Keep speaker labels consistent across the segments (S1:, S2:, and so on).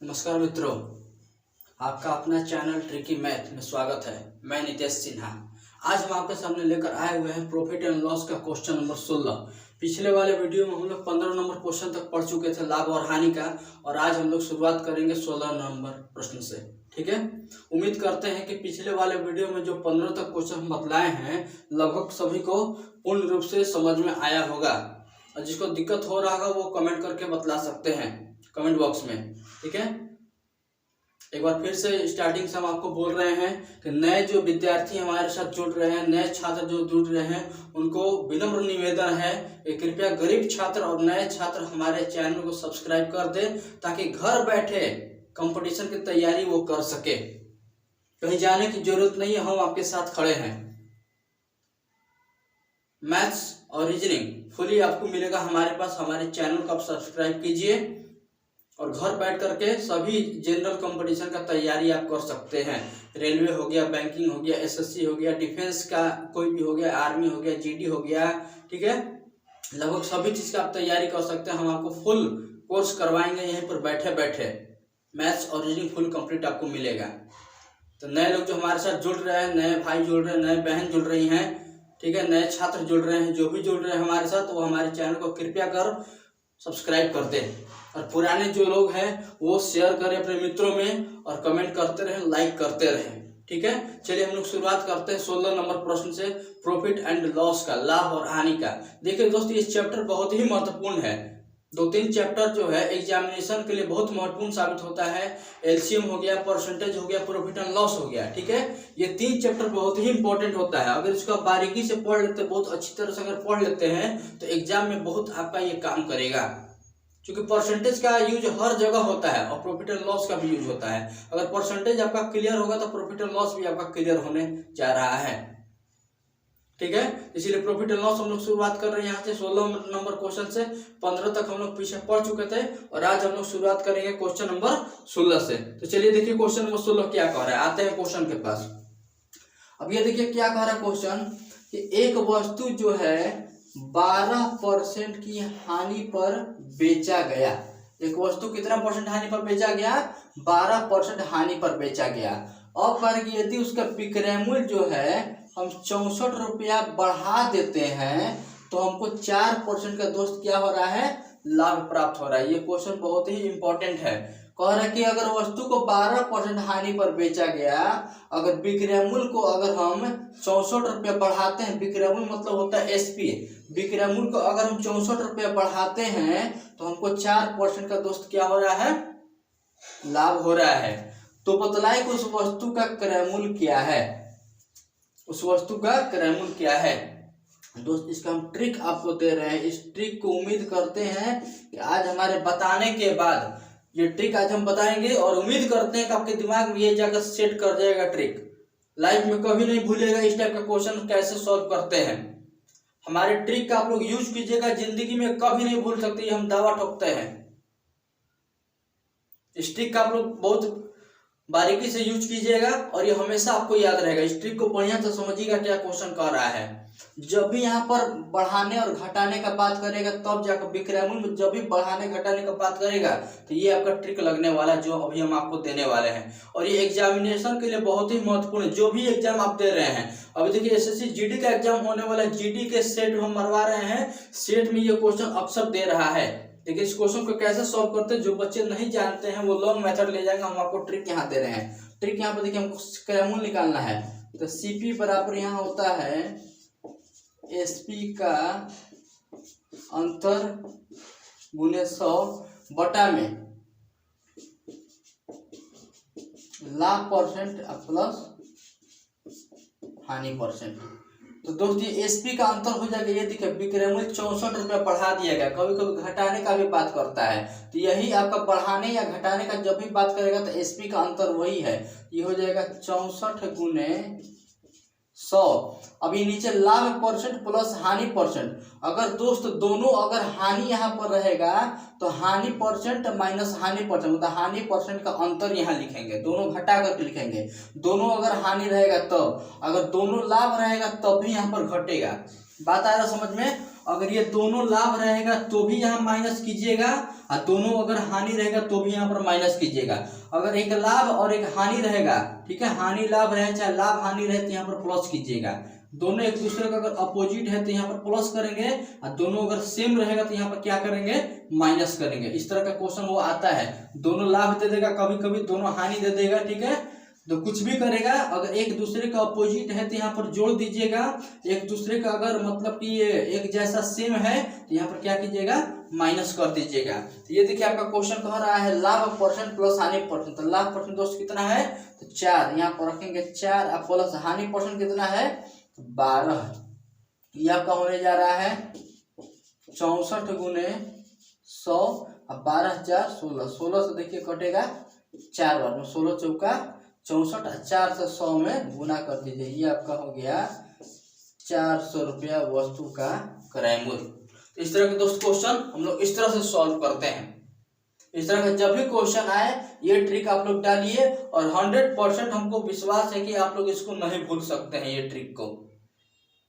S1: नमस्कार मित्रों, आपका अपना चैनल ट्रिकी मैथ में स्वागत है। मैं नितेश सिन्हा। आज हम आपके सामने लेकर आए हुए हैं प्रॉफिट एंड लॉस का क्वेश्चन नंबर 16। पिछले वाले वीडियो में हम लोग 15 नंबर क्वेश्चन तक पढ़ चुके थे लाभ और हानि का, और आज हम लोग शुरुआत करेंगे 16 नंबर प्रश्न से। ठीक है, उम्मीद करते हैं कि पिछले वाले वीडियो में जो 15 तक क्वेश्चन हम बतलाए हैं लगभग सभी को पूर्ण रूप से समझ में आया होगा, और जिसको दिक्कत हो रहा होगा वो कमेंट करके बतला सकते हैं कमेंट बॉक्स में। ठीक है, एक बार फिर से स्टार्टिंग से हम आपको बोल रहे हैं कि नए जो विद्यार्थी हमारे साथ जुड़ रहे हैं, नए छात्र जो जुड़ रहे हैं, उनको विनम्र निवेदन है कि कृपया गरीब छात्र और नए छात्र हमारे चैनल को सब्सक्राइब कर दे, ताकि घर बैठे कंपटीशन की तैयारी वो कर सके। कहीं जाने की जरूरत नहीं है, हम आपके साथ खड़े हैं। मैथ्स और रीजनिंग फुली आपको मिलेगा हमारे पास। हमारे चैनल को आप सब्सक्राइब कीजिए और घर बैठ करके सभी जनरल कंपटीशन का तैयारी आप कर सकते हैं। रेलवे हो गया, बैंकिंग हो गया, एसएससी हो गया, डिफेंस का कोई भी हो गया, आर्मी हो गया, जीडी हो गया। ठीक है, लगभग सभी चीज़ का आप तैयारी कर सकते हैं। हम आपको फुल कोर्स करवाएंगे यहीं पर बैठे बैठे। मैथ्स और रीजनिंग फुल कंप्लीट आपको मिलेगा। तो नए लोग जो हमारे साथ जुड़ रहे हैं, नए भाई जुड़ रहे हैं, नए बहन जुड़ रही हैं, ठीक है, नए छात्र जुड़ रहे हैं, जो भी जुड़ रहे हैं हमारे साथ, वो हमारे चैनल को कृपया कर सब्सक्राइब कर दें। और पुराने जो लोग हैं वो शेयर करें अपने मित्रों में, और कमेंट करते रहें, लाइक करते रहें। ठीक है, चलिए हम लोग शुरुआत करते हैं 16 नंबर प्रश्न से, प्रॉफिट एंड लॉस का, लाभ और हानि का। देखिए दोस्तों, ये चैप्टर बहुत ही महत्वपूर्ण है। 2-3 चैप्टर जो है एग्जामिनेशन के लिए बहुत महत्वपूर्ण साबित होता है। एलसीएम हो गया, परसेंटेज हो गया, प्रॉफिट एंड लॉस हो गया। ठीक है, ये 3 चैप्टर बहुत ही इंपॉर्टेंट होता है। अगर इसको बारीकी से पढ़ लेते, बहुत अच्छी तरह से अगर पढ़ लेते हैं, तो एग्जाम में बहुत आपका ये काम करेगा। क्योंकि परसेंटेज का यूज हर जगह होता है और प्रॉफिट एंड लॉस का भी यूज होता है। अगर परसेंटेज आपका क्लियर होगा तो प्रॉफिट एंड लॉस भी आपका क्लियर होने जा रहा है। ठीक है, इसीलिए प्रॉफिट एंड लॉस हम लोग शुरुआत कर रहे हैं यहाँ से 16 नंबर क्वेश्चन से। 15 तक हम लोग पीछे पढ़ चुके थे, और आज हम लोग शुरुआत करेंगे क्वेश्चन नंबर 16 से। तो चलिए देखिए क्वेश्चन नंबर 16 क्या कह रहा है। आते हैं क्वेश्चन के पास। अब ये देखिए क्या कह रहा है क्वेश्चन, कि एक वस्तु जो है 12% की हानि पर बेचा गया। एक वस्तु कितना परसेंट हानि पर बेचा गया? 12% हानि पर बेचा गया। अब कह कि यदि उसका विक्रय मूल्य जो है हम 64 रुपया बढ़ा देते हैं, तो हमको 4% का दोस्त क्या हो रहा है? लाभ प्राप्त हो रहा है। ये क्वेश्चन बहुत ही इंपॉर्टेंट है। कह रहा है कि अगर वस्तु को 12% हानि पर बेचा गया, अगर विक्रय मूल्य को अगर हम 64 रुपया बढ़ाते हैं, विक्रय मूल्य मतलब होता है एसपी, विक्रय मूल्य को अगर हम 64 रुपया बढ़ाते हैं, तो हमको 4% का दोस्त क्या हो रहा है? लाभ हो रहा है। तो बतलाए कि उस वस्तु का क्रय मूल्य क्या है? उस वस्तु का क्रय मूल्य क्या है? दोस्त, इसका हम ट्रिक आपको दे रहे हैं। इस ट्रिक को उम्मीद करते हैं कि आज हमारे बताने के बाद, ये ट्रिक आज हम बताएंगे, और उम्मीद करते हैं कि आपके दिमाग में ये जाकर सेट कर जाएगा ट्रिक। लाइफ में कभी नहीं भूलेगा इस टाइप का क्वेश्चन कैसे सॉल्व करते हैं। हमारे ट्रिक का आप लोग यूज कीजिएगा, जिंदगी में कभी नहीं भूल सकते, ये हम दावा ठोकते हैं। इस ट्रिक का आप लोग बहुत बारीकी से यूज कीजिएगा, और ये हमेशा आपको याद रहेगा। इस ट्रिक को बढ़िया से समझिएगा क्या क्वेश्चन कर रहा है। जब भी यहाँ पर बढ़ाने और घटाने का बात करेगा, तब जाकर विक्रय मूल्य जब भी बढ़ाने घटाने का बात करेगा, तो ये आपका ट्रिक लगने वाला है, जो अभी हम आपको देने वाले हैं। और ये एग्जामिनेशन के लिए बहुत ही महत्वपूर्ण है। जो भी एग्जाम आप दे रहे हैं, अभी देखिए एसएससी जीडी का एग्जाम होने वाला है, जीडी के सेट हम मरवा रहे हैं, सेट में ये क्वेश्चन अक्सर दे रहा है। देखिए इस क्वेश्चन को कैसे सॉल्व करते हैं, जो बच्चे नहीं जानते हैं वो लॉन्ग मेथड ले जाएंगे। हम आपको ट्रिक यहाँ दे रहे हैं। ट्रिक यहाँ पर देखिए, हमको क्रय मूल्य निकालना है। तो सीपी बराबर यहाँ होता है एसपी का अंतर गुने 100 बटा में लाभ परसेंट प्लस हानि परसेंट। तो दोस्त ये एसपी का अंतर हो जाएगा। ये देखिए विक्रय मूल्य 64 रुपया बढ़ा दिया गया, कभी कभी घटाने का भी बात करता है, तो यही आपका बढ़ाने या घटाने का जब भी बात करेगा तो एसपी का अंतर वही है। ये हो जाएगा 64 गुने 100। अभी नीचे लाभ परसेंट प्लस हानि परसेंट। अगर दोस्त दोनों अगर हानि यहाँ पर रहेगा, तो हानि परसेंट माइनस हानि परसेंट, मतलब हानि परसेंट का अंतर यहाँ लिखेंगे, दोनों घटा कर लिखेंगे। दोनों अगर हानि रहेगा तब, अगर दोनों लाभ रहेगा तब भी यहाँ पर घटेगा। बात आ रहा समझ में। अगर ये दोनों लाभ रहेगा तो भी यहाँ माइनस कीजिएगा, और दोनों अगर हानि रहेगा तो भी यहाँ पर माइनस कीजिएगा। अगर एक लाभ और एक हानि रहेगा, ठीक है, हानि लाभ रहे चाहे लाभ हानि रहे, तो यहाँ पर प्लस कीजिएगा। दोनों एक दूसरे का अगर अपोजिट है तो यहाँ पर प्लस करेंगे, और दोनों अगर सेम रहेगा तो यहाँ पर क्या करेंगे, माइनस करेंगे। इस तरह का क्वेश्चन वो आता है। दोनों लाभ दे देगा, कभी कभी दोनों हानि दे देगा, ठीक है। तो कुछ भी करेगा, अगर एक दूसरे का अपोजिट है तो यहाँ पर जोड़ दीजिएगा, एक दूसरे का अगर मतलब कि ये एक जैसा सेम है तो यहाँ पर क्या कीजिएगा, माइनस कर दीजिएगा। तो ये देखिए आपका क्वेश्चन कह रहा है लाभ परसेंट प्लस हानि परसेंट। तो लाभ परसेंट दोस्त कितना है, तो 4, यहाँ पर रखेंगे 4, और प्लस हानि परसेंट कितना है, 12। ये आपका होने जा रहा है 64 गुने 100, और 12 4 16, 16 से देखिए कटेगा 4 बार में, 16 चौका 64, 4 से 100 में गुना कर दीजिए। ये आपका हो गया 400 रुपया वस्तु का क्रय मूल्य। इस तरह के दोस्त क्वेश्चन हम लोग इस तरह से सॉल्व करते हैं। इस तरह का जब भी क्वेश्चन आए ये ट्रिक आप लोग डालिए, और 100% हमको विश्वास है कि आप लोग इसको नहीं भूल सकते हैं। ये ट्रिक को,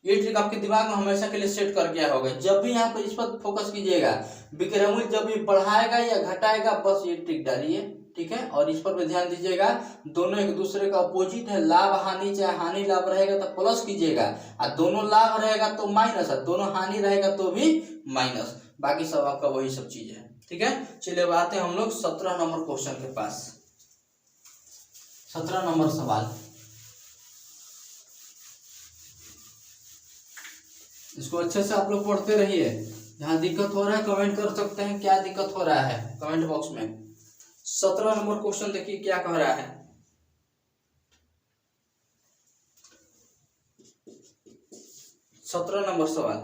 S1: ये ट्रिक आपके दिमाग में हमेशा के लिए सेट कर गया होगा। जब भी यहाँ पर इस पर फोकस कीजिएगा, विक्रय मूल्य जब भी बढ़ाएगा या घटाएगा, बस ये ट्रिक डालिए, ठीक है। और इस पर भी ध्यान दीजिएगा, दोनों एक दूसरे का अपोजिट है, लाभ हानि चाहे हानि लाभ रहेगा तो प्लस कीजिएगा, और दोनों लाभ रहेगा तो माइनस, और दोनों हानि रहेगा तो भी माइनस। बाकी सब आपका वही सब चीज है, ठीक है। चलिए अब आते हैं हम लोग 17 नंबर क्वेश्चन के पास। 17 नंबर सवाल, इसको अच्छे से आप लोग पढ़ते रहिए। जहाँ दिक्कत हो रहा है कमेंट कर सकते हैं, क्या दिक्कत हो रहा है कमेंट बॉक्स में। 17 नंबर क्वेश्चन देखिए क्या कह रहा है। सत्रह नंबर सवाल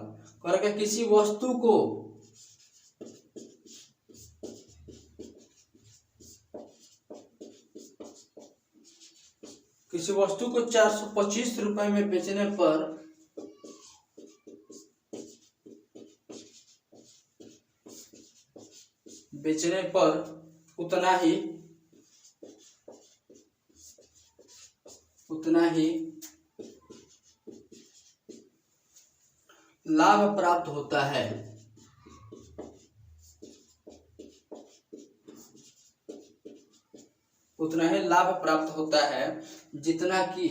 S1: कह रहा है किसी वस्तु को किसी वस्तु को 425 रुपए में बेचने पर उतना ही लाभ प्राप्त होता है। उतना ही लाभ प्राप्त होता है जितना कि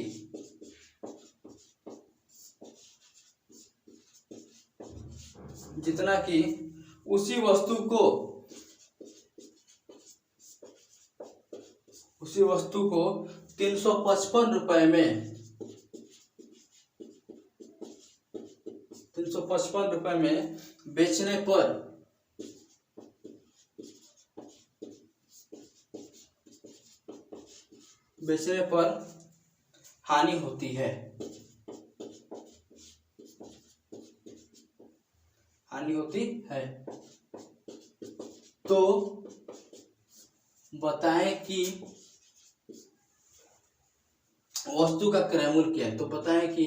S1: उसी वस्तु को 355 रुपए में बेचने पर हानि होती है। तो बताएं कि वस्तु का क्रय मूल्य क्या है। तो बताएं कि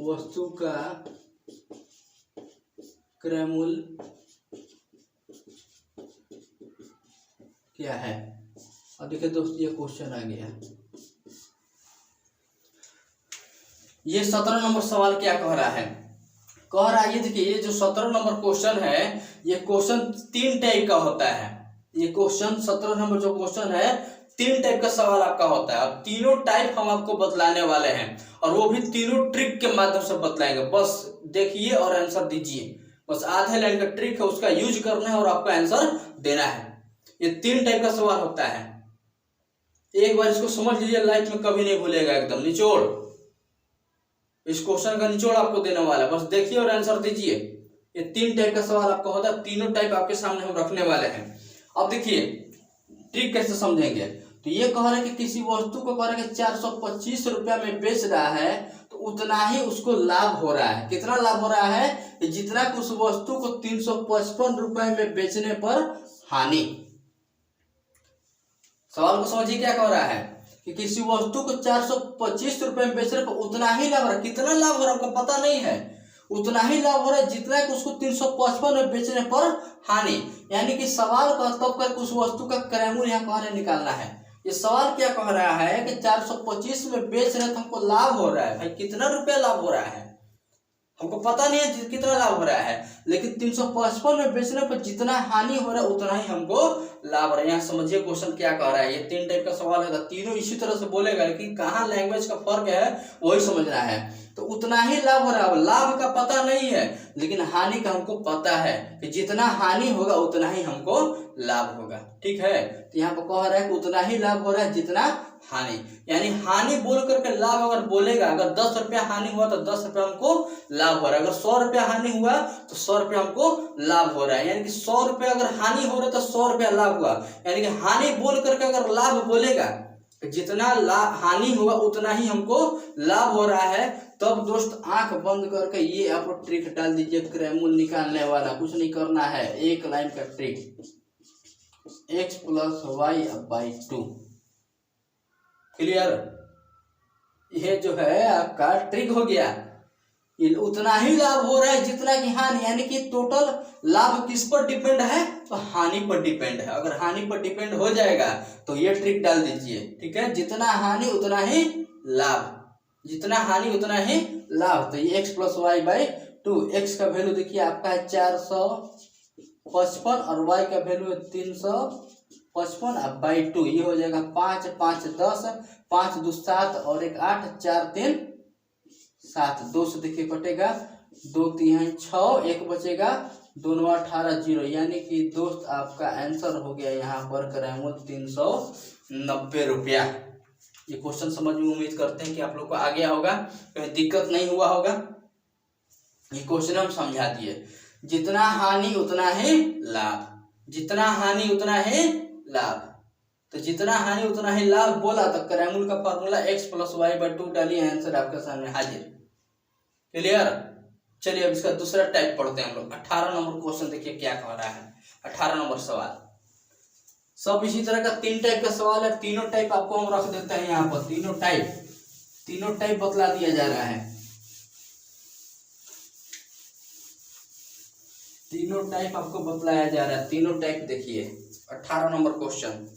S1: वस्तु का क्रय मूल्य क्या है। अब देखिए दोस्त ये क्वेश्चन आ गया। ये 17 नंबर सवाल क्या कह रहा है, ये देखिए ये जो 17 नंबर क्वेश्चन है, ये क्वेश्चन 3 टाइप का होता है। ये क्वेश्चन 17 नंबर जो क्वेश्चन है 3 टाइप का सवाल आपका होता है। अब तीनों टाइप हम आपको बतलाने वाले हैं, और वो भी तीनों ट्रिक के माध्यम से बतलाएंगे। बस देखिए और आंसर दीजिए। बस आधे लाइन का ट्रिक है, उसका यूज करना है और आपको आंसर देना है। ये 3 टाइप का सवाल होता है। एक बार इसको समझ लीजिए, लाइफ में कभी नहीं भूलेगा। एकदम निचोड़, इस क्वेश्चन का निचोड़ आपको देने वाला है। बस देखिए और आंसर दीजिए। ये 3 टाइप का सवाल आपका होता है। तीनों टाइप आपके सामने हम रखने वाले हैं। अब देखिए ट्रिक कैसे समझेंगे। तो ये कह रहे हैं कि किसी वस्तु को कह रहे हैं कि 425 रुपया में बेच रहा है, तो उतना ही उसको लाभ हो रहा है। कितना लाभ हो रहा है, जितना कि उस वस्तु को 355 रुपए में बेचने पर हानि। सवाल को समझिए क्या कह रहा है कि किसी वस्तु को 425 रुपए में बेचने पर उतना ही लाभ हो रहा है। कितना लाभ हो रहा है आपको पता नहीं है, उतना ही लाभ हो रहा है जितना कि उसको 355 में बेचने पर हानि। यानी कि सवाल का तब करके उस वस्तु का क्रय मूल्य यहाँ कह रहे निकालना है। ये सवाल क्या कह रहा है कि 425 में बेच रहे तो हमको लाभ हो रहा है। भाई कितना रुपया लाभ हो रहा है हमको पता नहीं है कितना लाभ हो रहा है, लेकिन 355 में बेचने पर जितना हानि हो रहा है उतना ही हमको लाभ हो रहा है। यहाँ समझिए क्वेश्चन क्या कह रहा है। ये 3 टाइप का सवाल है, तीनों इसी तरह से बोलेगा, लेकिन कहाँ लैंग्वेज का फर्क है वही समझना है। तो उतना ही लाभ हो रहा है, लाभ का पता नहीं है लेकिन हानि का हमको पता है कि जितना हानि होगा उतना ही हमको लाभ होगा। ठीक है, तो यहाँ पर कह रहा है कि उतना ही लाभ हो रहा है जितना हानि, यानी हानि बोल करके लाभ अगर बोलेगा, अगर 10 रुपया हानि हुआ तो 10 रुपया हमको लाभ हो रहा है, अगर 100 रुपया हानि हुआ तो 100 रुपया हमको लाभ हो रहा है। यानी कि 100 रुपया अगर हानि हो रहा है तो 100 रुपया लाभ हुआ, यानी कि हानि बोल करके अगर लाभ बोलेगा जितना हानि होगा उतना ही हमको लाभ हो रहा है। तब दोस्त आंख बंद करके ये आप ट्रिक डाल दीजिए, क्रैमूल निकालने वाला, कुछ नहीं करना है, एक लाइन का ट्रिक, x + y/2। क्लियर, ये जो है आपका ट्रिक हो गया। उतना ही लाभ हो रहा है जितना की हानि, यानी कि टोटल लाभ किस पर डिपेंड है, तो हानि पर डिपेंड है। अगर हानि पर डिपेंड हो जाएगा तो ये ट्रिक डाल दीजिए। ठीक है, जितना हानि उतना ही लाभ, जितना हानि उतना ही लाभ। तो ये x + y/2, x का वैल्यू देखिए आपका है 455 और y का वैल्यू है 355/2, ये हो जाएगा 5 5 10, 5 2 7 और 1 8, 4 3 7, 2 से देखिए कटेगा, 2 3 6, 1 बचेगा, 2 9 18 0, यानी कि दोस्त आपका आंसर हो गया यहाँ पर क्रैमूल 390 रुपया। ये क्वेश्चन समझ में उम्मीद करते हैं कि आप लोग को आ गया होगा, कहीं दिक्कत नहीं हुआ होगा। ये क्वेश्चन हम समझा दिए, जितना हानि उतना ही लाभ, जितना हानि उतना ही लाभ। तो जितना हानि उतना ही लाभ बोला तो क्रैमूल का फॉर्मूला x + y/2 डालिए, आंसर आपके सामने हाजिर। क्लियर, चलिए अब इसका दूसरा टाइप पढ़ते हैं हम लोग। 18 नंबर क्वेश्चन देखिए क्या कह रहा है। 18 नंबर सवाल, सब इसी तरह का 3 टाइप का सवाल है, तीनों टाइप आपको हम रख देते हैं यहाँ पर, तीनों टाइप बतला दिया जा रहा है। तीनों टाइप आपको बतलाया जा रहा है, तीनों टाइप देखिए। 18 नंबर क्वेश्चन,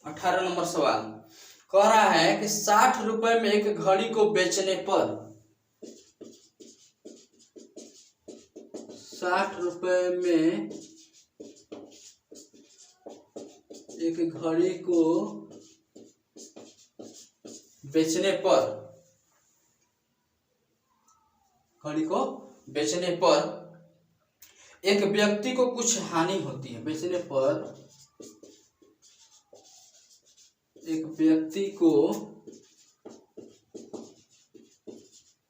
S1: 18 नंबर सवाल कह रहा है कि 60 रुपए में एक घड़ी को बेचने पर, 60 रुपए में एक घड़ी को बेचने पर, घड़ी को बेचने पर एक व्यक्ति को कुछ हानि होती है, बेचने पर एक व्यक्ति को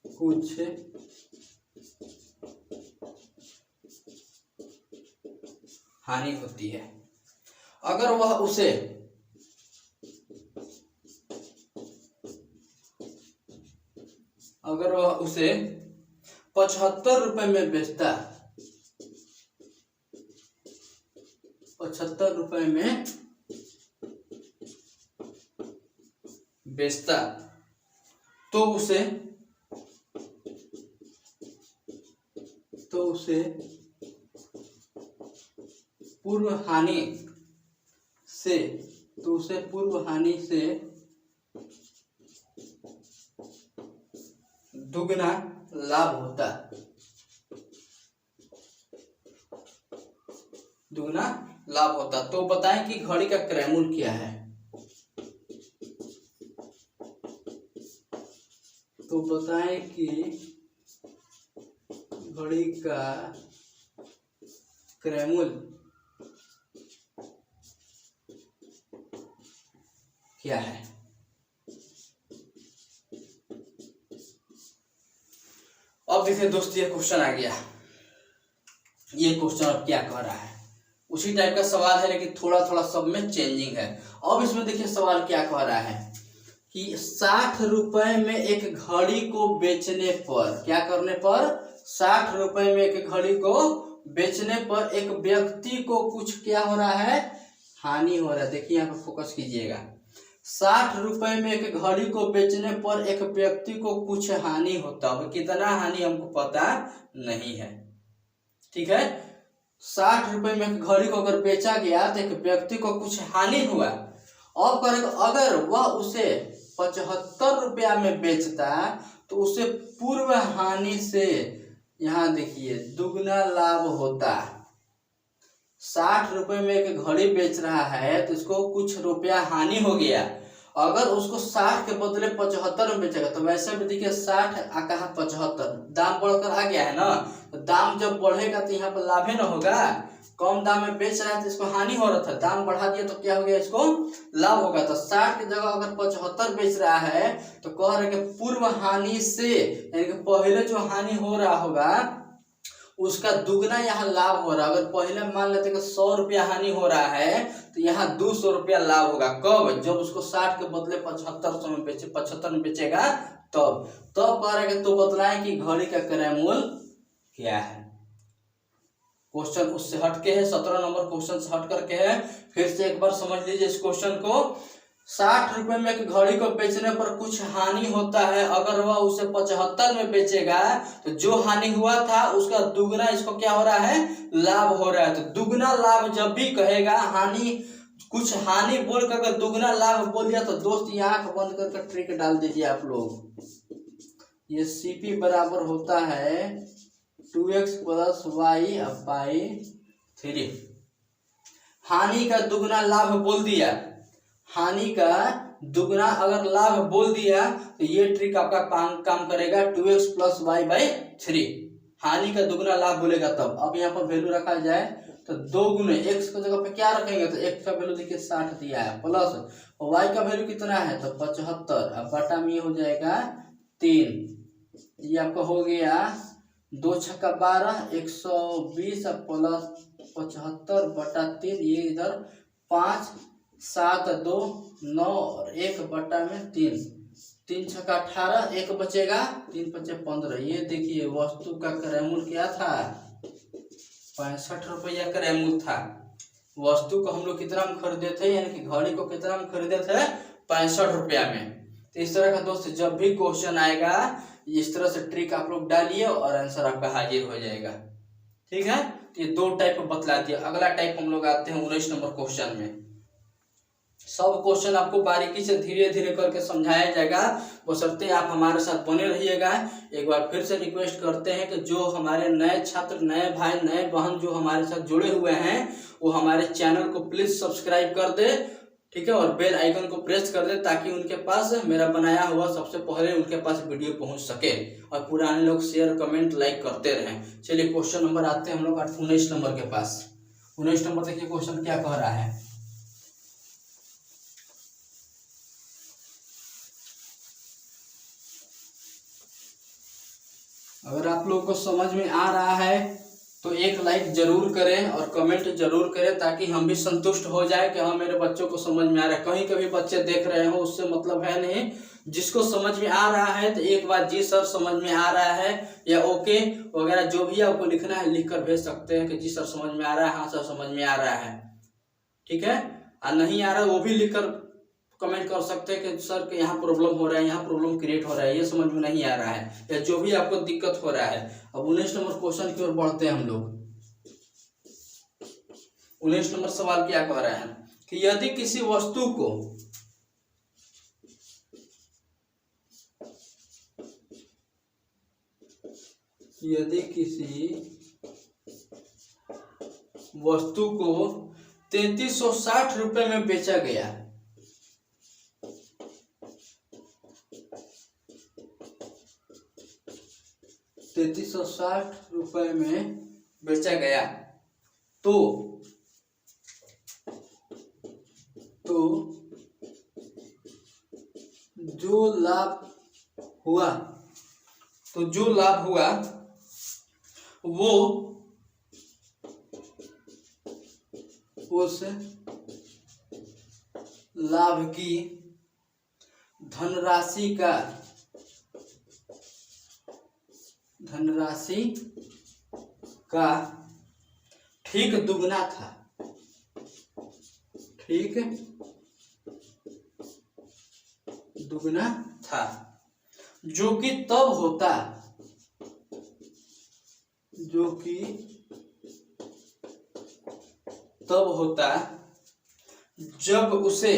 S1: कुछ हानि होती है। अगर वह उसे अगर वह उसे 75 रुपए में बेचता, 75 रुपए में बेचता, तो उसे पूर्व हानि से दुगना लाभ होता, दुगना लाभ होता। तो बताएं कि घड़ी का क्रैमूल क्या है। तो बताएं कि घड़ी का क्रैमूल क्या है। अब देखिए दोस्त, ये क्वेश्चन आ गया। ये क्वेश्चन अब क्या कह रहा है, उसी टाइप का सवाल है लेकिन थोड़ा थोड़ा सब में चेंजिंग है। अब इसमें देखिए सवाल क्या कह रहा है कि 60 रुपए में एक घड़ी को बेचने पर, क्या करने पर, 60 रुपए में एक घड़ी को बेचने पर एक व्यक्ति को कुछ क्या हो रहा है, हानि हो रहा है। देखिए यहाँ पर फोकस कीजिएगा, 60 रुपए में एक घड़ी को बेचने पर एक व्यक्ति को कुछ हानि होता है। कितना हानि हमको पता नहीं है। ठीक है, 60 रुपए में एक घड़ी को अगर बेचा गया तो एक व्यक्ति को कुछ हानि हुआ। अब करेगा, अगर वह उसे 75 रुपया में बेचता तो उसे पूर्व हानि से, यहाँ देखिए, दुगना लाभ होता। 60 रुपए में एक घड़ी बेच रहा है तो इसको कुछ रुपया हानि हो गया। अगर उसको 60 के बदले 75 में बेचेगा तो वैसे भी देखिए 60 कहा 75, दाम बढ़कर आ गया है ना। तो दाम जब बढ़ेगा तो यहाँ पर लाभ ही ना होगा। कम दाम में बेच रहा है तो इसको हानि हो रहा था, दाम बढ़ा दिया तो क्या हो गया, इसको लाभ होगा। तो 60 की जगह अगर 75 बेच रहा है तो कह रहे कि पूर्व हानि से, यानी कि पहले जो हानि हो रहा होगा उसका दुगना यहाँ लाभ हो रहा है। अगर पहले मान लेते कि 100 रुपया हानि हो रहा है तो यहाँ 200 रुपया लाभ होगा। कब? जब उसको 60 के बदले 75 में बेचेगा तब कह रहे कि तो बतलाएं कि घड़ी का क्रय मूल्य क्या है। क्वेश्चन उससे हटके है, 17 नंबर क्वेश्चन से हट करके है। फिर से एक बार समझ लीजिए इस क्वेश्चन को। 60 रुपए में एक घड़ी को बेचने पर कुछ हानि होता है, अगर वह उसे 75 में बेचेगा तो जो हानि हुआ था उसका दुगना इसको क्या हो रहा है, लाभ हो रहा है। तो दुगना लाभ जब भी कहेगा, हानि कुछ हानि बोल कर अगर दुगना लाभ बोल दिया तो दोस्त ये आंख बंद करके ट्रिक डाल दीजिए आप लोग। ये CP बराबर होता है 2x + y/3। हानि का दुगना लाभ बोल दिया, हानि का दुगना अगर लाभ बोल दिया तो ये ट्रिक आपका काम करेगा 2x + y/3। हानि का दुगना लाभ बोलेगा तब। अब यहाँ पर वैल्यू रखा जाए तो 2 गुने x की जगह पे क्या रखेंगे, तो x का वैल्यू देखिए 60 दिया है, प्लस y का वैल्यू कितना है तो 75, अब बटा में हो जाएगा 3। ये आपका हो गया 2 × 12 120 प्लस 75 बटा 3, ये इधर 5 7 2 9 और 1 बटा में 3, 3 × 18, 1 बचेगा, 3 × 5 15। ये देखिए वस्तु का क्रय मूल्य क्या था, 65 रुपया क्रय मूल्य था। वस्तु को हम लोग कितना में खरीदे थे, यानी कि घड़ी को कितना में खरीदे थे, 65 रुपया में। तो इस तरह का दोस्त जब भी क्वेश्चन आएगा इस तरह से ट्रिक आप लोग डालिए और आंसर आपका हाजिर हो जाएगा। ठीक है, तो ये 2 टाइप बतला दिया। अगला टाइप हम लोग आते हैं 19 नंबर क्वेश्चन में। सब क्वेश्चन आपको बारीकी से धीरे धीरे करके समझाया जाएगा, बशर्ते आप हमारे साथ बने रहिएगा। एक बार फिर से रिक्वेस्ट करते हैं कि जो हमारे नए छात्र, नए भाई, नए बहन जो हमारे साथ जुड़े हुए हैं वो हमारे चैनल को प्लीज सब्सक्राइब कर दे, ठीक है, और बेल आइकन को प्रेस कर दे ताकि उनके पास मेरा बनाया हुआ सबसे पहले उनके पास वीडियो पहुंच सके, और पुराने लोग शेयर कमेंट लाइक करते रहें। चलिए क्वेश्चन नंबर आते हैं हम लोग 19 नंबर के पास। 19 नंबर देखिए क्वेश्चन क्या कह रहा है। अगर आप लोगों को समझ में आ रहा है तो एक लाइक जरूर करें और कमेंट जरूर करें ताकि हम भी संतुष्ट हो जाए कि हाँ मेरे बच्चों को समझ में आ रहा है। कहीं कभी बच्चे देख रहे हो उससे मतलब है नहीं, जिसको समझ में आ रहा है तो एक बार जी सर समझ में आ रहा है या ओके वगैरह जो भी आपको लिखना है लिख कर भेज सकते हैं कि जी सर समझ में आ रहा है, हाँ सर समझ में आ रहा है, ठीक है। और नहीं आ रहा वो भी लिख कर कमेंट कर सकते हैं कि सर के यहाँ प्रॉब्लम हो रहा है, यहाँ प्रॉब्लम क्रिएट हो रहा है, ये समझ में नहीं आ रहा है, या जो भी आपको दिक्कत हो रहा है। अब 19 नंबर क्वेश्चन की ओर बढ़ते हैं हम लोग। 19 नंबर सवाल क्या कह रहा है कि यदि किसी वस्तु को वस्तु को 3360 रुपए में बेचा गया, 3360 रुपए में बेचा गया तो जो लाभ हुआ वो उस लाभ की धनराशि का ठीक दुगना था, जो कि तब होता तब होता जब उसे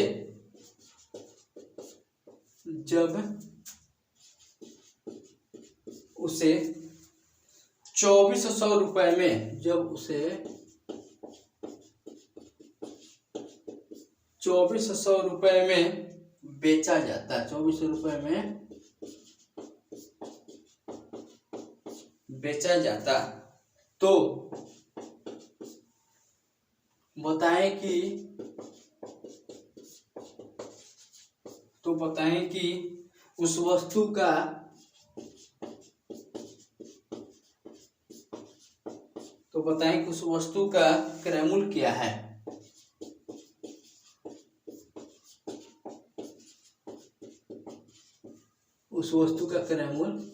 S1: 2400 रुपए में, जब उसे 2400 रुपए में बेचा जाता है, 2400 रुपए में बेचा जाता, तो बताएं कि उस वस्तु का क्रय मूल्य क्या है। उस वस्तु का क्रय मूल्य,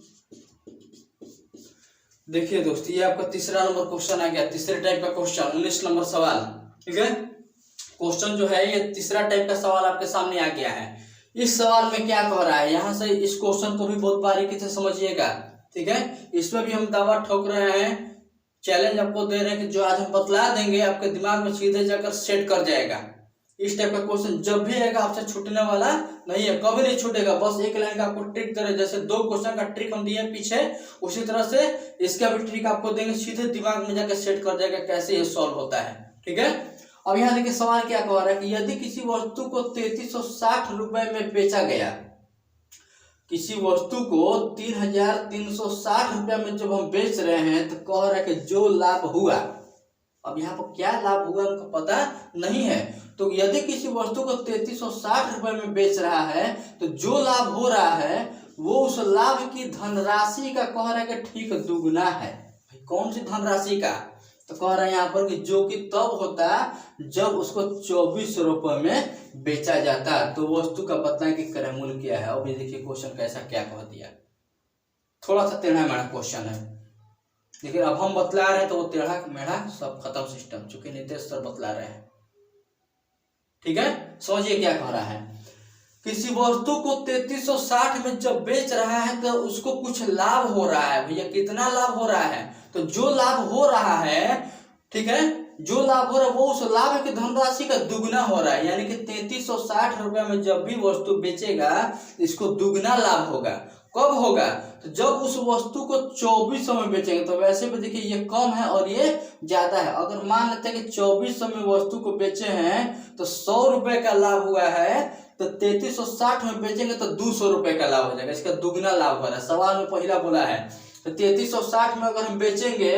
S1: देखिए दोस्त, ये आपका तीसरा नंबर क्वेश्चन आ गया, तीसरे टाइप का क्वेश्चन, 19 नंबर सवाल। ठीक है, क्वेश्चन जो है ये तीसरा टाइप का सवाल आपके सामने आ गया है। इस सवाल में क्या कह रहा है, यहाँ से इस क्वेश्चन को भी बहुत बारीकी से समझिएगा। ठीक है, इसमें भी हम दावा ठोक रहे हैं, चैलेंज आपको दे रहे हैं कि जो आज हम बतला देंगे आपके दिमाग में सीधे जाकर सेट कर जाएगा। इस टाइप का क्वेश्चन जब भी आएगा आपसे छूटने वाला नहीं है, कभी नहीं छूटेगा। बस एक लाइन का आपको ट्रिक दे रहे, जैसे 2 क्वेश्चन का ट्रिक हम दिए पीछे, उसी तरह से इसका भी ट्रिक आपको देंगे, सीधे दिमाग में जाकर सेट कर जाएगा कैसे ये सॉल्व होता है। ठीक है, अब यहाँ देखिए सवाल क्या कह रहा है कि यदि किसी वस्तु को 3360 रुपए में बेचा गया, किसी वस्तु को 3360 रुपए में जब हम बेच रहे हैं तो कह रहा है कि जो लाभ हुआ, अब यहाँ पर क्या लाभ हुआ हमको पता नहीं है, तो यदि किसी वस्तु को 3360 रुपए में बेच रहा है तो जो लाभ हो रहा है वो उस लाभ की धनराशि का कह रहा है कि ठीक दुगना है। कौन सी धनराशि का, तो कह रहा है यहाँ पर कि जो कि तब होता जब उसको 2400 रुपए में बेचा जाता, तो वस्तु का बताएं कि क्रय मूल्य क्या है। अब ये देखिए क्वेश्चन कैसा क्या कह दिया, थोड़ा सा टेढ़ा मेढ़ा क्वेश्चन है, लेकिन अब हम बतला रहे हैं तो वो टेढ़ा मेढ़ा सब खत्म सिस्टम, चूंकि नीतीश सर बतला रहे हैं। ठीक है, समझिए क्या कह रहा है, किसी वस्तु को 3360 में जब बेच रहा है तो उसको कुछ लाभ हो रहा है। भैया कितना लाभ हो रहा है, तो जो लाभ हो रहा है, ठीक है, जो लाभ हो रहा है वो उस लाभ की धनराशि का दुगना हो रहा है, यानी कि 3360 रुपए में जब भी वस्तु बेचेगा इसको दुगना लाभ होगा। कब होगा, तो जब उस वस्तु को 2400 में बेचेंगे। तो वैसे भी देखिए ये कम है और ये ज्यादा है। अगर मान लेते हैं कि 2400 में वस्तु को बेचे हैं तो 100 रुपए का लाभ हुआ है, तो 3360 में बेचेंगे तो 200 रुपए का लाभ हो जाएगा, इसका दुगना लाभ हो रहा है। सवाल में पहला बोला है तो 3360 में अगर हम बेचेंगे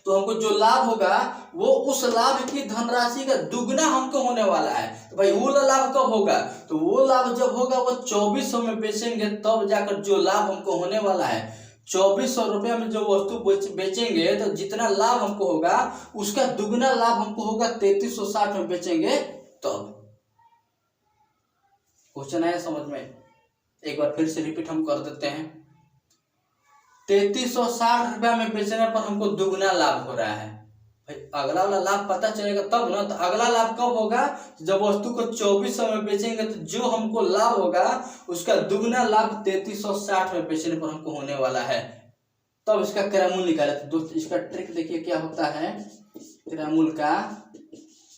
S1: तो हमको जो लाभ होगा वो उस लाभ की धनराशि का दुगना हमको होने वाला है। तो भाई वो लाभ कब होगा, तो वो लाभ जब होगा वो 2400 में बेचेंगे तब जाकर जो लाभ हमको होने वाला है। 2400 रुपये में जो वस्तु बेचेंगे तो जितना लाभ हमको होगा उसका दुगना लाभ हमको होगा 3360 में बेचेंगे तब। क्वेश्चन आया समझ में, एक बार फिर से रिपीट हम कर देते हैं। 3360 रुपया में बेचने पर हमको दुगना लाभ हो रहा है। भाई अगला वाला लाभ पता चलेगा तब ना, तो अगला लाभ कब होगा, जब वस्तु को 2400 में बेचेंगे तो जो हमको लाभ होगा उसका दुगना लाभ 3360 में बेचने पर हमको होने वाला है, तब इसका क्रय मूल्य निकाले। तो दोस्तों इसका ट्रिक देखिए क्या होता है, क्रय मूल्य का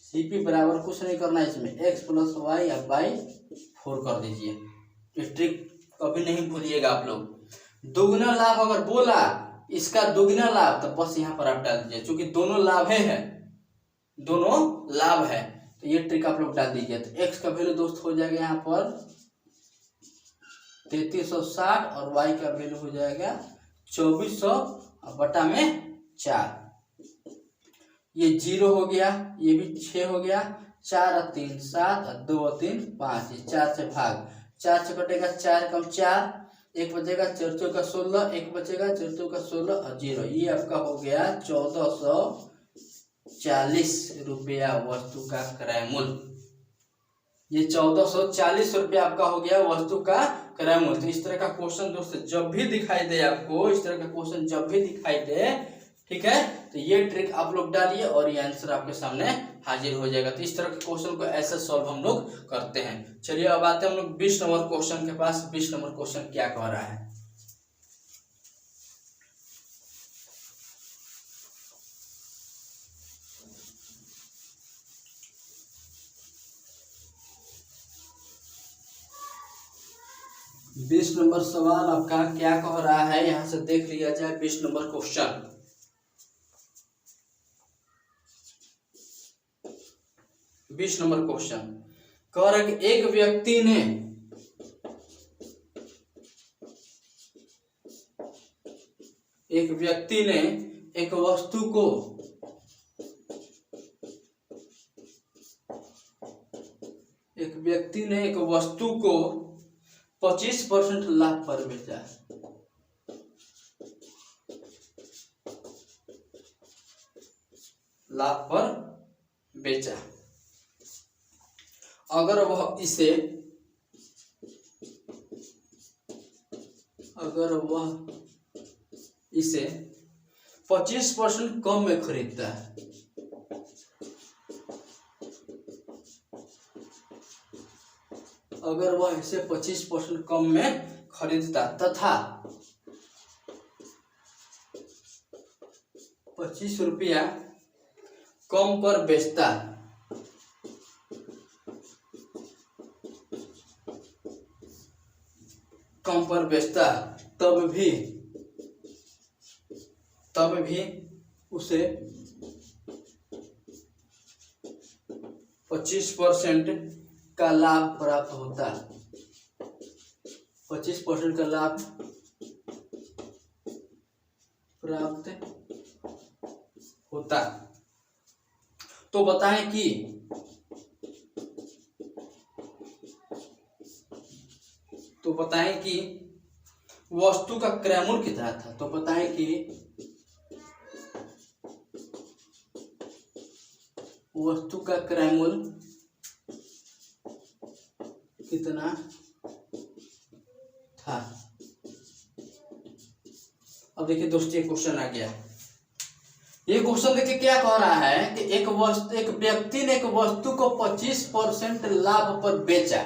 S1: सीपी बराबर कुछ नहीं करना है, इसमें x + y या /4 कर दीजिए। इस ट्रिक कभी नहीं भूलिएगा आप लोग। दुगना लाभ अगर बोला इसका दुगना लाभ तो बस यहाँ पर आप डाल दीजिए, क्योंकि दोनों लाभ है, दोनों लाभ है, तो ये ट्रिक आप लोग डाल दीजिए। तो x का वैल्यू दोस्त हो जाएगा यहाँ पर 3360 और y का वैल्यू हो जाएगा 2400 बटा में 4। ये 0 हो गया, ये भी 6 हो गया, 4 और 3 7 और 2 और 3 5, ये 4 से भाग, 4 से कटेगा 4 कम 4, 1 बचेगा 4 चौका 16, 1 बचेगा 4 चौका 16 और 0, ये आपका हो गया 1440 रुपया वस्तु का क्रय मूल्य। ये 1440 रुपया आपका हो गया वस्तु का क्रय मूल्य। तो इस तरह का क्वेश्चन दोस्तों जब भी दिखाई दे आपको, इस तरह का क्वेश्चन जब भी दिखाई दे, ठीक है, तो ये ट्रिक आप लोग डालिए और ये आंसर आपके सामने हाजिर हो जाएगा। तो इस तरह के क्वेश्चन को ऐसे सॉल्व हम लोग करते हैं। चलिए अब आते हैं हम लोग 20 नंबर क्वेश्चन के पास। 20 नंबर क्वेश्चन क्या कह रहा है, 20 नंबर सवाल आपका क्या कह रहा है, यहां से देख लिया जाए। 20 नंबर क्वेश्चन, 20 नंबर क्वेश्चन कह रहा है कि एक व्यक्ति ने एक वस्तु को एक व्यक्ति ने एक वस्तु को 25% लाभ पर बेचा। लाभ पर बेचा। अगर वह इसे 25% कम में खरीदता है, अगर वह इसे 25% कम में खरीदता तथा 25 रुपया कम पर बेचता, तब भी उसे 25% का लाभ प्राप्त होता। 25% का लाभ प्राप्त होता। तो बताएं कि वस्तु का क्रय मूल्य कितना था। तो बताएं कि वस्तु का क्रय मूल्य कितना था। अब देखिए दोस्तों, ये क्वेश्चन आ गया। ये क्वेश्चन देखिए क्या कह रहा है कि एक व्यक्ति ने एक वस्तु को 25% लाभ पर बेचा।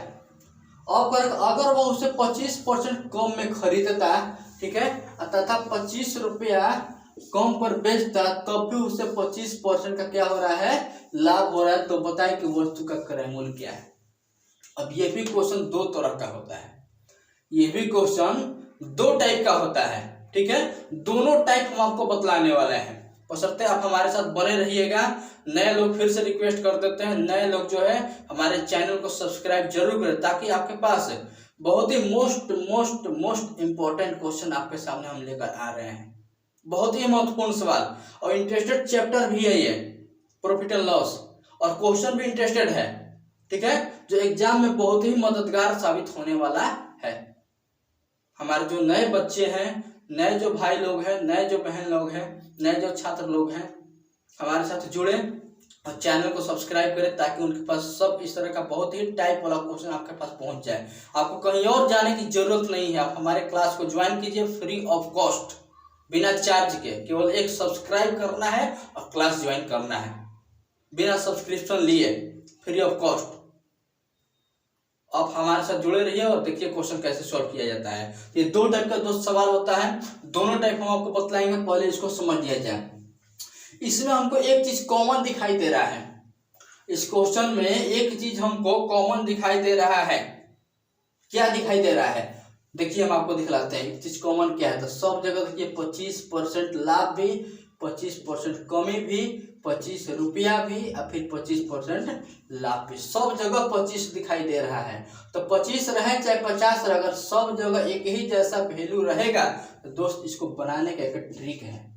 S1: अब अगर वो उसे 25% कम में खरीदता, ठीक है, तथा 25 रुपया कम पर बेचता, तब भी उसे 25% का क्या हो रहा है, लाभ हो रहा है। तो बताएं कि वस्तु का क्रय मूल्य क्या है। अब ये भी क्वेश्चन दो तरह का होता है, ये भी क्वेश्चन दो टाइप का होता है, ठीक है। दोनों टाइप हम आपको बतलाने वाले हैं, बशर्ते आप हमारे साथ बने रहिएगा। नए लोग फिर से रिक्वेस्ट कर देते हैं, नए लोग जो है हमारे चैनल को सब्सक्राइब जरूर करें, ताकि आपके पास बहुत ही मोस्ट इम्पोर्टेंट क्वेश्चन आपके सामने हम लेकर आ रहे हैं। बहुत ही महत्वपूर्ण सवाल और इंटरेस्टेड चैप्टर भी है ये, प्रॉफिट एंड लॉस, और क्वेश्चन भी इंटरेस्टेड है, ठीक है, जो एग्जाम में बहुत ही मददगार साबित होने वाला है। हमारे जो नए बच्चे हैं, नए जो भाई लोग हैं, नए जो बहन लोग हैं, नए जो छात्र लोग हैं, हमारे साथ जुड़े और चैनल को सब्सक्राइब करें, ताकि उनके पास सब इस तरह का बहुत ही टाइप वाला क्वेश्चन आपके पास पहुंच जाए। आपको कहीं और जाने की जरूरत नहीं है, आप हमारे क्लास को ज्वाइन कीजिए फ्री ऑफ कॉस्ट, बिना चार्ज के। केवल एक सब्सक्राइब करना है और क्लास ज्वाइन करना है, बिना सब्सक्रिप्शन लिए, फ्री ऑफ कॉस्ट। आप हमारे साथ जुड़े रहिए और देखिए क्वेश्चन कैसे सॉल्व किया जाता है। ये दो टाइप का दोस्त सवाल होता है, दोनों टाइप हम आपको बतलाएंगे, पहले इसको समझ लिया जाए। इसमें हमको एक चीज कॉमन दिखाई दे रहा है, इस क्वेश्चन में एक चीज हमको कॉमन दिखाई दे रहा है। क्या दिखाई दे रहा है, देखिए हम आपको दिखलाते हैं एक चीज कॉमन क्या है। तो सब जगह देखिए 25% लाभ भी, 25% कमी भी, 25 रुपया भी और फिर 25% लाभ भी, सब जगह 25 दिखाई दे रहा है। तो 25 रहे चाहे 50 रहे, अगर सब जगह एक ही जैसा वैल्यू रहेगा तो दोस्त इसको बनाने का एक ट्रिक है।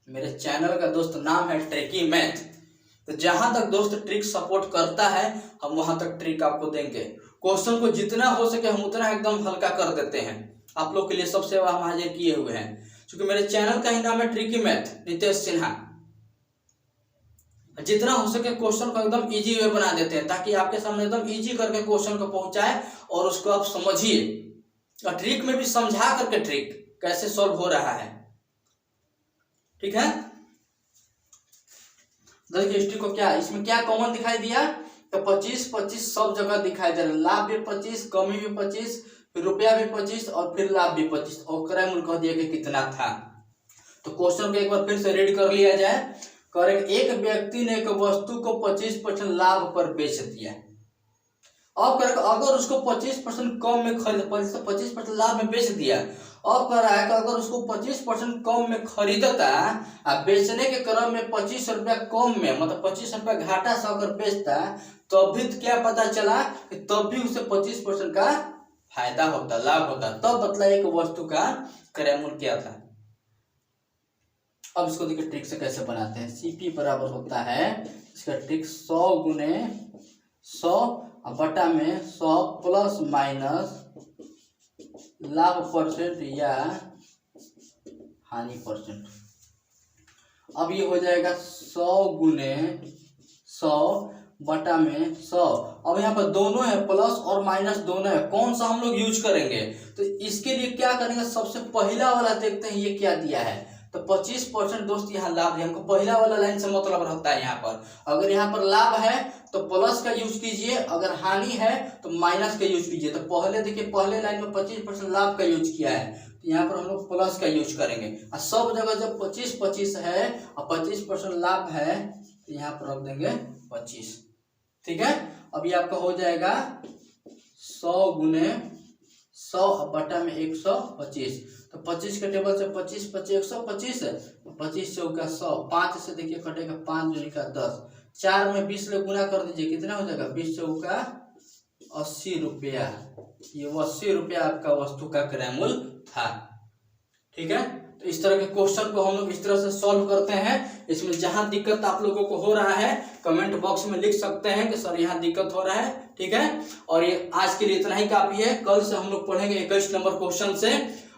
S1: मेरे चैनल का दोस्त नाम है ट्रिकी मैथ, तो जहां तक दोस्त ट्रिक सपोर्ट करता है हम वहां तक ट्रिक आपको देंगे। क्वेश्चन को जितना हो सके हम उतना एकदम हल्का कर देते हैं, आप लोग के लिए सब सेवा हम हाजिर किए हुए हैं। क्योंकि मेरे चैनल का ही नाम है ट्रिकी मैथ नितेश सिन्हा। जितना हो सके क्वेश्चन को एकदम इजी वे बना देते हैं, ताकि आपके सामने एकदम इजी करके क्वेश्चन को पहुंचाए और उसको आप समझिए, और ट्रिक में भी समझा करके ट्रिक कैसे सॉल्व हो रहा है, ठीक है। देखिए हिस्ट्री को क्या, इसमें क्या कॉमन दिखाई दिया, तो 25 सब जगह दिखाई दे रहा है। लाभ भी 25, कमी भी 25, रुपया भी 25 और फिर लाभ भी 25, और क्रय मूल्य कह दिया कि कितना था। तो क्वेश्चन को एक बार फिर से रीड कर लिया जाए। करेक्ट, एक व्यक्ति ने एक वस्तु को 25% लाभ पर बेच दिया। अब कर अगर उसको 25% कम में खरीद 25% लाभ में बेच दिया, अब कह रहा है कि अगर उसको 25% कम में खरीदता और बेचने के क्रम में 25 रुपया कम में, मतलब 25 रुपया घाटा से अगर बेचता, तब भी क्या पता चला कि तब भी उसे 25% का फायदा होता, लाभ होता। तब बतलाइए कि वस्तु का क्रय मूल्य क्या था। अब इसको देखिए ट्रिक से कैसे बनाते हैं। सीपी बराबर होता है, इसका ट्रिक 100 गुने 100 बटा में 100 प्लस माइनस लाभ परसेंट या हानि परसेंट। अब ये हो जाएगा 100 गुने 100 बटा में 100। अब यहाँ पर दोनों है, प्लस और माइनस दोनों है, कौन सा हम लोग यूज करेंगे? तो इसके लिए क्या करेंगे, सबसे पहला वाला देखते हैं ये क्या दिया है। तो 25% दोस्त यहाँ लाभ है, हमको पहला वाला लाइन से मतलब रहता है। यहाँ पर अगर यहाँ पर लाभ है तो प्लस का यूज कीजिए, अगर हानि है तो माइनस का यूज कीजिए। तो पहले देखिए पहले लाइन में 25% लाभ का यूज किया है, तो यहाँ पर हम लोग प्लस का यूज करेंगे। और सब जगह जब 25-25 है और 25% लाभ है तो यहाँ पर रख देंगे 25। ठीक है, अब ये आपका हो जाएगा 100 गुने 100 बटा में 125। तो 25 के टेबल से 25 25 125 है, 25 चौका 100, 5 से देखिए कटेगा 5 दूनी का 10, 4 में 20 ले गुना कर दीजिए, कितना हो जाएगा 20 चौका 80 रुपया। ये 80 रुपया आपका वस्तु का क्रय मूल्य था। ठीक है, तो इस तरह के क्वेश्चन को हम लोग इस तरह से सॉल्व करते हैं। इसमें जहां दिक्कत आप लोगों को हो रहा है कमेंट बॉक्स में लिख सकते हैं कि सर यहाँ दिक्कत हो रहा है। ठीक है, और ये आज के लिए इतना ही काफी है। कल से हम लोग पढ़ेंगे 21 नंबर क्वेश्चन से।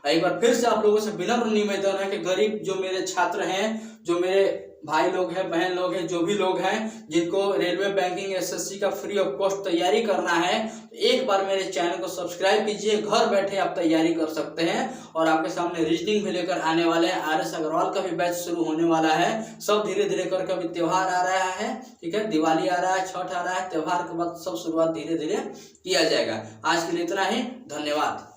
S1: एक बार फिर से आप लोगों से विनम्र निवेदन है कि गरीब जो मेरे छात्र हैं, जो मेरे भाई लोग हैं, बहन लोग हैं, जो भी लोग हैं जिनको रेलवे बैंकिंग एसएससी का फ्री ऑफ कॉस्ट तैयारी करना है, तो एक बार मेरे चैनल को सब्सक्राइब कीजिए। घर बैठे आप तैयारी कर सकते हैं। और आपके सामने रीजनिंग भी लेकर आने वाले हैं। RS अग्रवाल का भी बैच शुरू होने वाला है। सब धीरे धीरे करके अभी त्योहार आ रहा है। ठीक है, दिवाली आ रहा है, छठ आ रहा है, त्योहार के बाद सब शुरुआत धीरे धीरे किया जाएगा। आज के लिए इतना ही, धन्यवाद।